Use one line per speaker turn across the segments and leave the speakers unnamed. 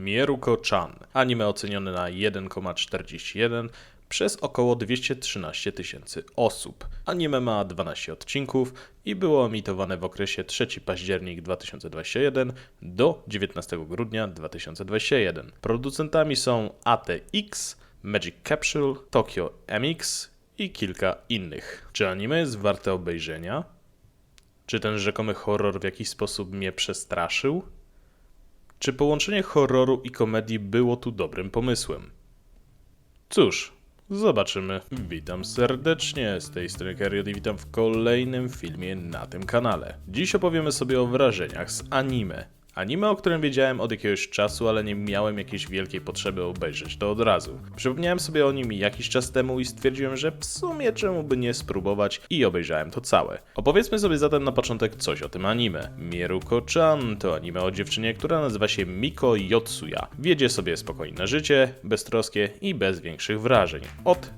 Mieruko-chan. Anime ocenione na 1,41 przez około 213 000 osób. Anime ma 12 odcinków i było emitowane w okresie 3 październik 2021 do 19 grudnia 2021. Producentami są ATX, Magic Capsule, Tokyo MX i kilka innych. Czy anime jest warte obejrzenia? Czy ten rzekomy horror w jakiś sposób mnie przestraszył? Czy połączenie horroru i komedii było tu dobrym pomysłem? Cóż, zobaczymy. Witam serdecznie, z tej strony Kariot i witam w kolejnym filmie na tym kanale. Dziś opowiemy sobie o wrażeniach z anime. Anime, o którym wiedziałem od jakiegoś czasu, ale nie miałem jakiejś wielkiej potrzeby obejrzeć to od razu. Przypomniałem sobie o nim jakiś czas temu i stwierdziłem, że w sumie czemu by nie spróbować i obejrzałem to całe. Opowiedzmy sobie zatem na początek coś o tym anime. Mieruko-chan to anime o dziewczynie, która nazywa się Miko Yotsuya. Wiedzie sobie spokojne życie, beztroskie i bez większych wrażeń.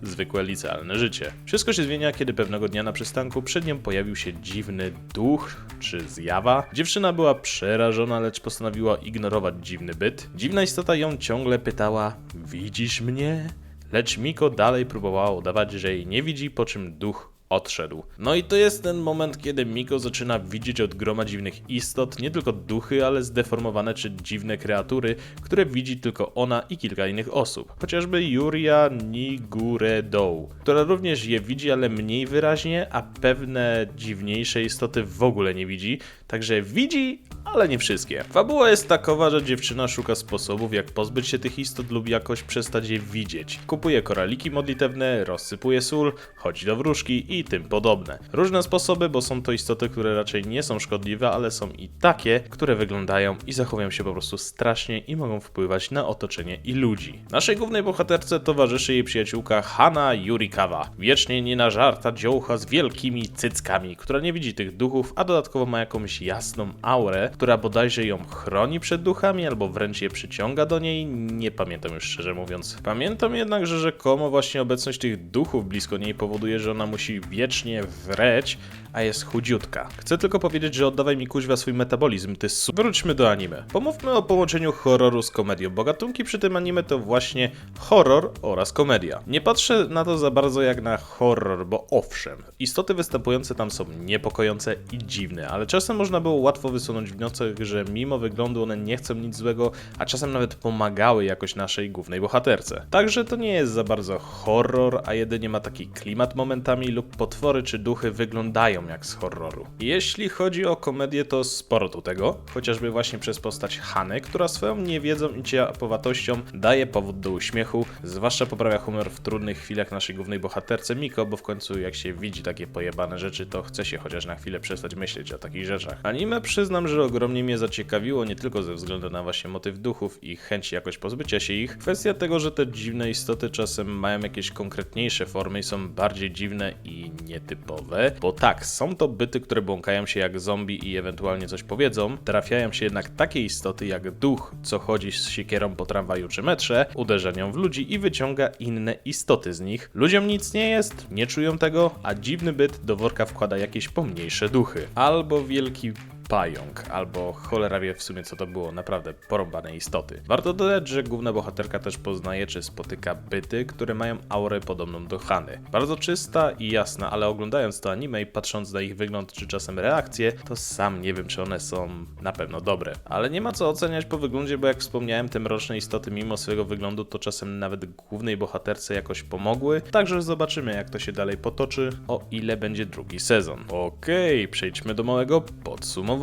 Zwykłe licealne życie. Wszystko się zmienia, kiedy pewnego dnia na przystanku przed nią pojawił się dziwny duch czy zjawa. Dziewczyna była przerażona, lecz postanowiła ignorować dziwny byt. Dziwna istota ją ciągle pytała: widzisz mnie? Lecz Miko dalej próbowała udawać, że jej nie widzi, po czym duch odszedł. No i to jest ten moment, kiedy Miko zaczyna widzieć od groma dziwnych istot, nie tylko duchy, ale zdeformowane czy dziwne kreatury, które widzi tylko ona i kilka innych osób. Chociażby Yuria Niguredou, która również je widzi, ale mniej wyraźnie, a pewne dziwniejsze istoty w ogóle nie widzi, także widzi, ale nie wszystkie. Fabuła jest takowa, że dziewczyna szuka sposobów, jak pozbyć się tych istot lub jakoś przestać je widzieć. Kupuje koraliki modlitewne, rozsypuje sól, chodzi do wróżki i tym podobne. Różne sposoby, bo są to istoty, które raczej nie są szkodliwe, ale są i takie, które wyglądają i zachowują się po prostu strasznie i mogą wpływać na otoczenie i ludzi. Naszej głównej bohaterce towarzyszy jej przyjaciółka Hana Yurikawa. Wiecznie nienażarta dziołcha z wielkimi cyckami, która nie widzi tych duchów, a dodatkowo ma jakąś jasną aurę, która bodajże ją chroni przed duchami, albo wręcz je przyciąga do niej, nie pamiętam już szczerze mówiąc. Pamiętam jednak, że rzekomo właśnie obecność tych duchów blisko niej powoduje, że ona musi wiecznie wreć, a jest chudziutka. Chcę tylko powiedzieć, że oddawaj mi kuźwa swój metabolizm, ty Wróćmy do anime. Pomówmy o połączeniu horroru z komedią, bo gatunki przy tym anime to właśnie horror oraz komedia. Nie patrzę na to za bardzo jak na horror, bo owszem, istoty występujące tam są niepokojące i dziwne, ale czasem można było łatwo wysunąć wniosek, że mimo wyglądu one nie chcą nic złego, a czasem nawet pomagały jakoś naszej głównej bohaterce. Także to nie jest za bardzo horror, a jedynie ma taki klimat momentami lub potwory czy duchy wyglądają jak z horroru. Jeśli chodzi o komedię, to sporo tu tego, chociażby właśnie przez postać Hany, która swoją niewiedzą i ciapowatością daje powód do uśmiechu, zwłaszcza poprawia humor w trudnych chwilach naszej głównej bohaterce Miko, bo w końcu jak się widzi takie pojebane rzeczy, to chce się chociaż na chwilę przestać myśleć o takich rzeczach. Anime przyznam, że ogromnie mnie zaciekawiło, nie tylko ze względu na właśnie motyw duchów i chęci jakoś pozbycia się ich, kwestia tego, że te dziwne istoty czasem mają jakieś konkretniejsze formy i są bardziej dziwne i nietypowe, bo tak, są to byty, które błąkają się jak zombie i ewentualnie coś powiedzą, trafiają się jednak takie istoty jak duch, co chodzi z siekierą po tramwaju czy metrze, uderza nią w ludzi i wyciąga inne istoty z nich. Ludziom nic nie jest, nie czują tego, a dziwny byt do worka wkłada jakieś pomniejsze duchy. Albo wielki pająk, albo cholera wie w sumie co to było, naprawdę porąbane istoty. Warto dodać, że główna bohaterka też poznaje czy spotyka byty, które mają aurę podobną do Hany. Bardzo czysta i jasna, ale oglądając to anime i patrząc na ich wygląd czy czasem reakcje, to sam nie wiem czy one są na pewno dobre. Ale nie ma co oceniać po wyglądzie, bo jak wspomniałem, te mroczne istoty mimo swojego wyglądu to czasem nawet głównej bohaterce jakoś pomogły, także zobaczymy jak to się dalej potoczy, o ile będzie drugi sezon. Okej, przejdźmy do małego podsumowania.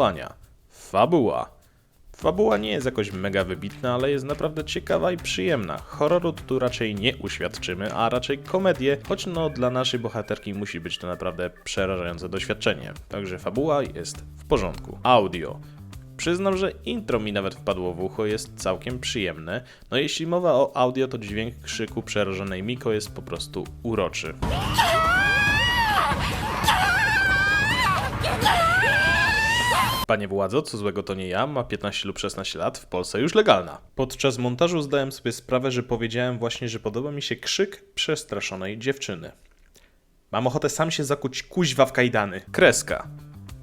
Fabuła. Fabuła nie jest jakoś mega wybitna, ale jest naprawdę ciekawa i przyjemna. Horroru tu raczej nie uświadczymy, a raczej komedię, choć no dla naszej bohaterki musi być to naprawdę przerażające doświadczenie. Także fabuła jest w porządku. Audio. Przyznam, że intro mi nawet wpadło w ucho, jest całkiem przyjemne. No jeśli mowa o audio, to dźwięk krzyku przerażonej Miko jest po prostu uroczy. Panie władzo, co złego to nie ja, ma 15 lub 16 lat, w Polsce już legalna. Podczas montażu zdałem sobie sprawę, że powiedziałem właśnie, że podoba mi się krzyk przestraszonej dziewczyny. Mam ochotę sam się zakuć kuźwa w kajdany. Kreska.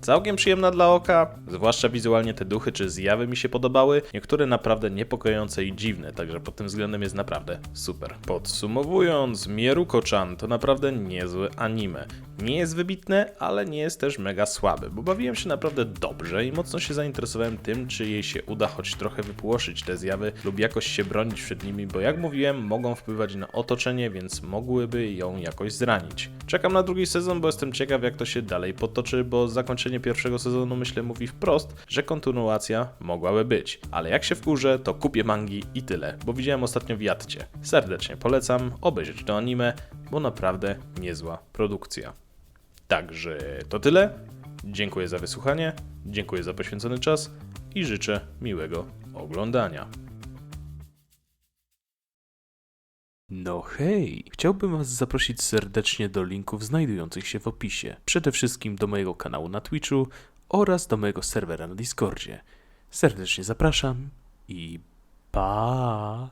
Całkiem przyjemna dla oka, zwłaszcza wizualnie te duchy czy zjawy mi się podobały, niektóre naprawdę niepokojące i dziwne, także pod tym względem jest naprawdę super. Podsumowując, Mieruko-chan to naprawdę niezłe anime. Nie jest wybitne, ale nie jest też mega słaby, bo bawiłem się naprawdę dobrze i mocno się zainteresowałem tym, czy jej się uda choć trochę wypłoszyć te zjawy lub jakoś się bronić przed nimi, bo jak mówiłem, mogą wpływać na otoczenie, więc mogłyby ją jakoś zranić. Czekam na drugi sezon, bo jestem ciekaw, jak to się dalej potoczy, bo zakończenie pierwszego sezonu, myślę, mówi wprost, że kontynuacja mogłaby być. Ale jak się wkurzę, to kupię mangi i tyle, bo widziałem ostatnio w Jatcie. Serdecznie polecam obejrzeć to anime, bo naprawdę niezła produkcja. Także to tyle. Dziękuję za wysłuchanie, dziękuję za poświęcony czas i życzę miłego oglądania. No hej, chciałbym Was zaprosić serdecznie do linków znajdujących się w opisie. Przede wszystkim do mojego kanału na Twitchu oraz do mojego serwera na Discordzie. Serdecznie zapraszam i pa!